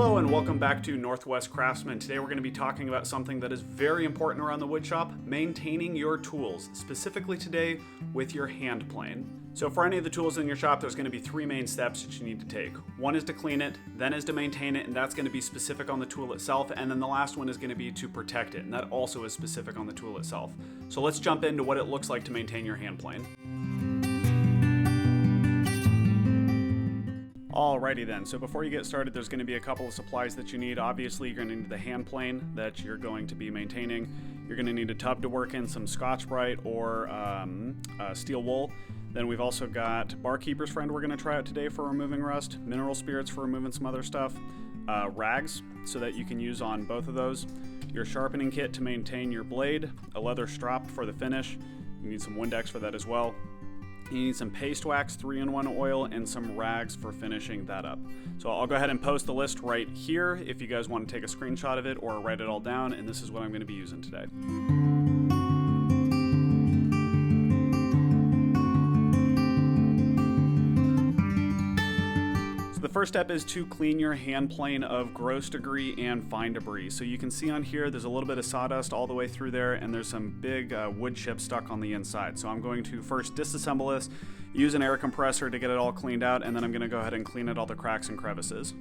Hello and welcome back to Northwest Craftsman. Today we're going to be talking about something that is very important around the wood shop, maintaining your tools, specifically today with your hand plane. So for any of the tools in your shop, there's going to be three main steps that you need to take. One is to clean it, then is to maintain it, and that's going to be specific on the tool itself, and then the last one is going to be to protect it, and that also is specific on the tool itself. So let's jump into what it looks like to maintain your hand plane. Alrighty then, so before you get started, there's going to be a couple of supplies that you need. Obviously, you're going to need the hand plane that you're going to be maintaining. You're going to need a tub to work in, some scotch brite or steel wool. Then we've also got barkeeper's friend we're going to try out today for removing rust, mineral spirits for removing some other stuff, rags so that you can use on both of those, your sharpening kit to maintain your blade, a leather strop for the finish. You need some Windex for that as well. You need some paste wax, 3-in-1 oil, and some rags for finishing that up. So I'll go ahead and post the list right here if you guys want to take a screenshot of it or write it all down, and this is what I'm going to be using today. The first step is to clean your hand plane of gross debris and fine debris. So you can see on here there's a little bit of sawdust all the way through there, and there's some big wood chips stuck on the inside. So I'm going to first disassemble this, use an air compressor to get it all cleaned out, and then I'm going to go ahead and clean out all the cracks and crevices.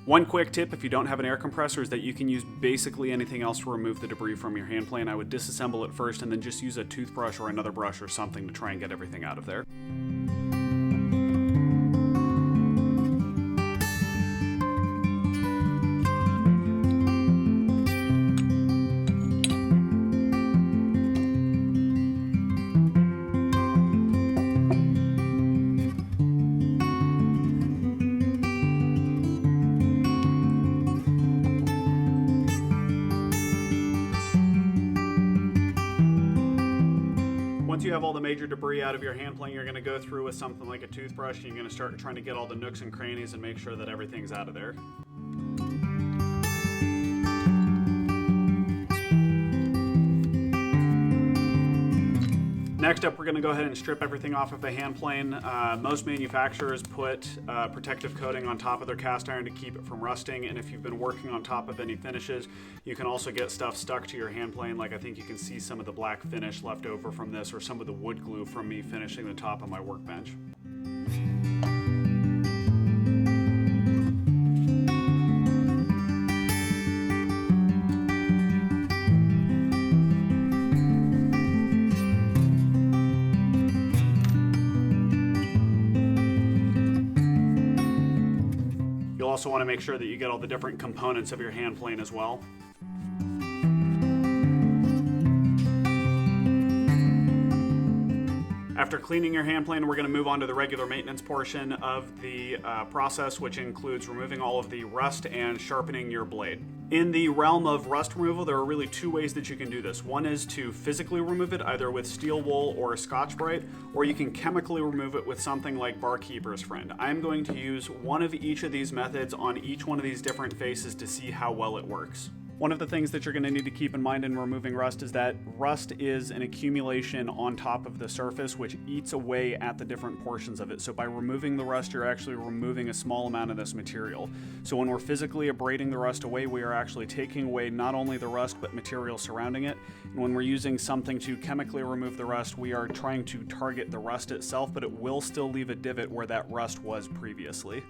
One quick tip if you don't have an air compressor is that you can use basically anything else to remove the debris from your hand plane. I would disassemble it first and then just use a toothbrush or another brush or something to try and get everything out of there. Once you have all the major debris out of your hand plane, you're going to go through with something like a toothbrush, and you're going to start trying to get all the nooks and crannies and make sure that everything's out of there. Next up, we're going to go ahead and strip everything off of the hand plane. Most manufacturers put protective coating on top of their cast iron to keep it from rusting, and if you've been working on top of any finishes, you can also get stuff stuck to your hand plane. Like I think you can see some of the black finish left over from this, or some of the wood glue from me finishing the top of my workbench. You'll also want to make sure that you get all the different components of your hand plane as well. After cleaning your hand plane, we're going to move on to the regular maintenance portion of the process, which includes removing all of the rust and sharpening your blade. In the realm of rust removal, there are really two ways that you can do this. One is to physically remove it, either with steel wool or scotch brite, or you can chemically remove it with something like barkeeper's friend. I'm going to use one of each of these methods on each one of these different faces to see how well it works. One of the things that you're going to need to keep in mind in removing rust is that rust is an accumulation on top of the surface which eats away at the different portions of it. So by removing the rust, you're actually removing a small amount of this material. So when we're physically abrading the rust away, we are actually taking away not only the rust but material surrounding it. And when we're using something to chemically remove the rust, we are trying to target the rust itself, but it will still leave a divot where that rust was previously.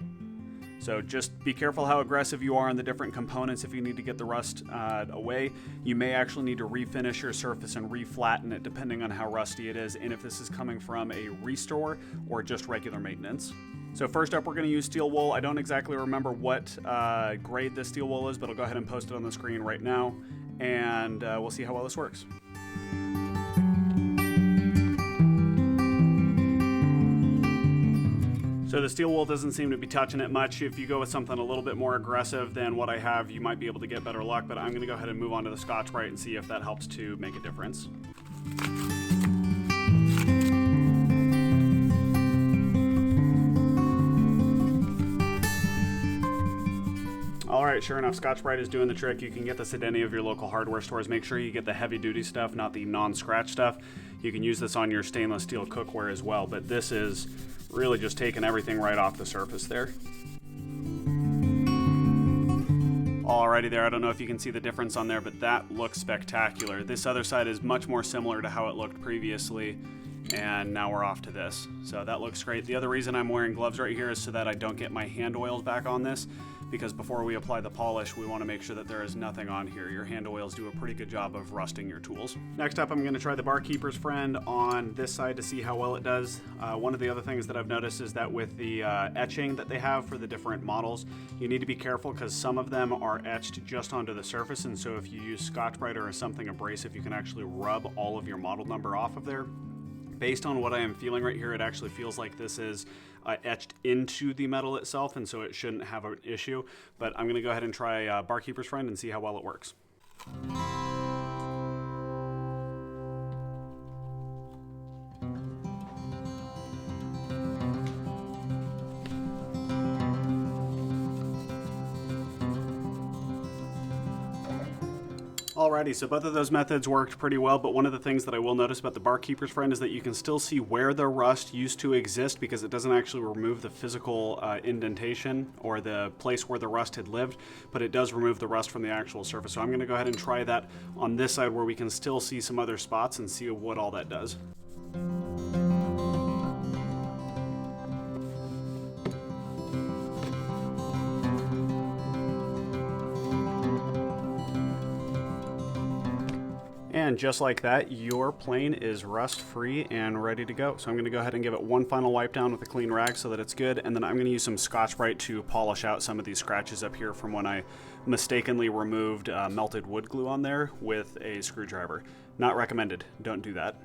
So just be careful how aggressive you are on the different components. If you need to get the rust away, you may actually need to refinish your surface and reflatten it depending on how rusty it is, and if this is coming from a restore or just regular maintenance. So first up, we're going to use steel wool. I don't exactly remember what grade this steel wool is, but I'll go ahead and post it on the screen right now, and we'll see how well this works. So the steel wool doesn't seem to be touching it much. If you go with something a little bit more aggressive than what I have, you might be able to get better luck, but I'm going to go ahead and move on to the scotch brite and see if that helps to make a difference. All right, sure enough, Scotch Brite is doing the trick. You can get this at any of your local hardware stores. Make sure you get the heavy duty stuff, not the non-scratch stuff. You can use this on your stainless steel cookware as well, but this is Really just taking everything right off the surface there. Alrighty there, I don't know if you can see the difference on there, but that looks spectacular. This other side is much more similar to how it looked previously, and now we're off to this. So that looks great. The other reason I'm wearing gloves right here is so that I don't get my hand oils back on this, because before we apply the polish, we want to make sure that there is nothing on here. Your hand oils do a pretty good job of rusting your tools. Next up, I'm going to try the Barkeeper's Friend on this side to see how well it does. One of the other things that I've noticed is that with the etching that they have for the different models, you need to be careful because some of them are etched just onto the surface, and so if you use Scotch Brite or something abrasive, you can actually rub all of your model number off of there. Based on what I am feeling right here, it actually feels like this is etched into the metal itself, and so it shouldn't have an issue. But I'm going to go ahead and try Barkeeper's Friend and see how well it works. Alrighty, so both of those methods worked pretty well, but one of the things that I will notice about the Barkeeper's Friend is that you can still see where the rust used to exist because it doesn't actually remove the physical indentation or the place where the rust had lived, but it does remove the rust from the actual surface. So I'm going to go ahead and try that on this side where we can still see some other spots and see what all that does. And just like that, your plane is rust-free and ready to go. So I'm going to go ahead and give it one final wipe down with a clean rag so that it's good, and then I'm going to use some Scotch Brite to polish out some of these scratches up here from when I mistakenly removed melted wood glue on there with a screwdriver. Not recommended. Don't do that.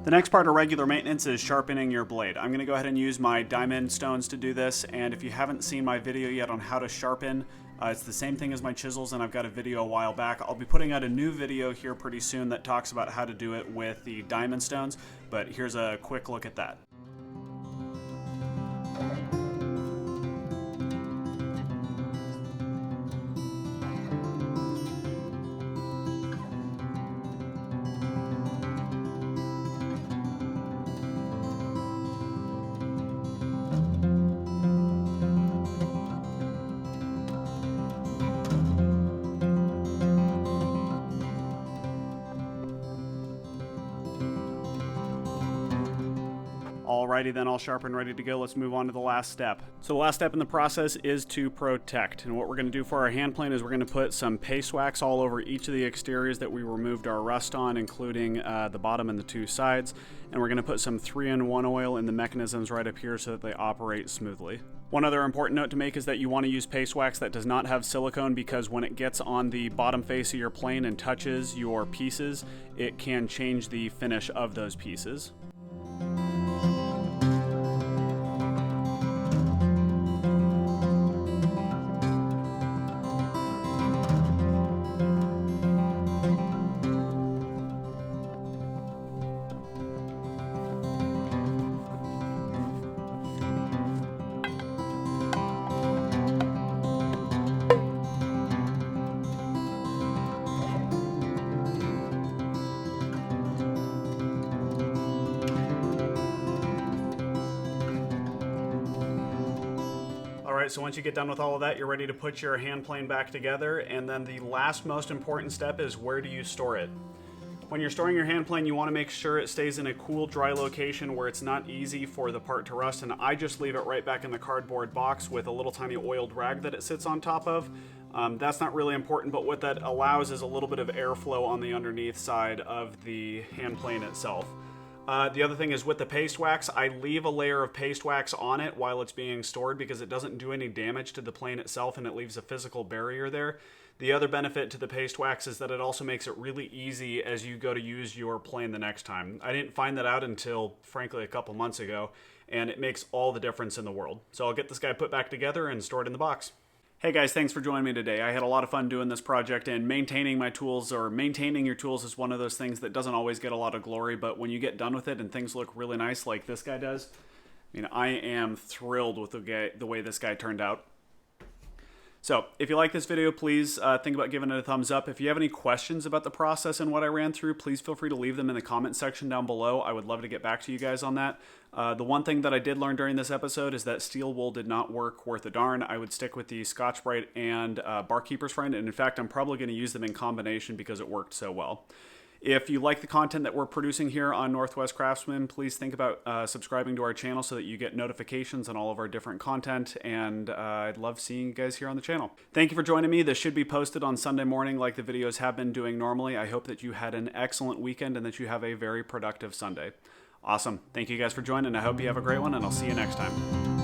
The next part of regular maintenance is sharpening your blade. I'm going to go ahead and use my diamond stones to do this, and if you haven't seen my video yet on how to sharpen, it's the same thing as my chisels, and I've got a video a while back. I'll be putting out a new video here pretty soon that talks about how to do it with the diamond stones, but here's a quick look at that. Alrighty then, all sharp and ready to go. Let's move on to the last step. So the last step in the process is to protect. And what we're going to do for our hand plane is we're going to put some paste wax all over each of the exteriors that we removed our rust on, including the bottom and the two sides. And we're going to put some 3-in-1 oil in the mechanisms right up here so that they operate smoothly. One other important note to make is that you want to use paste wax that does not have silicone, because when it gets on the bottom face of your plane and touches your pieces, it can change the finish of those pieces. Alright, so once you get done with all of that, you're ready to put your hand plane back together, and then the last most important step is where do you store it? When you're storing your hand plane, you want to make sure it stays in a cool, dry location where it's not easy for the part to rust, and I just leave it right back in the cardboard box with a little tiny oiled rag that it sits on top of. That's not really important, but what that allows is a little bit of airflow on the underneath side of the hand plane itself. The other thing is with the paste wax, I leave a layer of paste wax on it while it's being stored because it doesn't do any damage to the plane itself and it leaves a physical barrier there. The other benefit to the paste wax is that it also makes it really easy as you go to use your plane the next time. I didn't find that out until, frankly, a couple months ago, and it makes all the difference in the world. So I'll get this guy put back together and stored in the box. Hey guys, thanks for joining me today. I had a lot of fun doing this project, and maintaining my tools, or maintaining your tools, is one of those things that doesn't always get a lot of glory, but when you get done with it and things look really nice like this guy does, I mean, I am thrilled with the way this guy turned out. So if you like this video, please think about giving it a thumbs up. If you have any questions about the process and what I ran through, please feel free to leave them in the comment section down below. I would love to get back to you guys on that. The one thing that I did learn during this episode is that steel wool did not work worth a darn. I would stick with the Scotch Brite and Barkeeper's Friend, and in fact, I'm probably going to use them in combination because it worked so well. If you like the content that we're producing here on Northwest Craftsman, please think about subscribing to our channel so that you get notifications on all of our different content, and I'd love seeing you guys here on the channel. Thank you for joining me. This should be posted on Sunday morning like the videos have been doing normally. I hope that you had an excellent weekend and that you have a very productive Sunday. Awesome. Thank you guys for joining. I hope you have a great one, and I'll see you next time.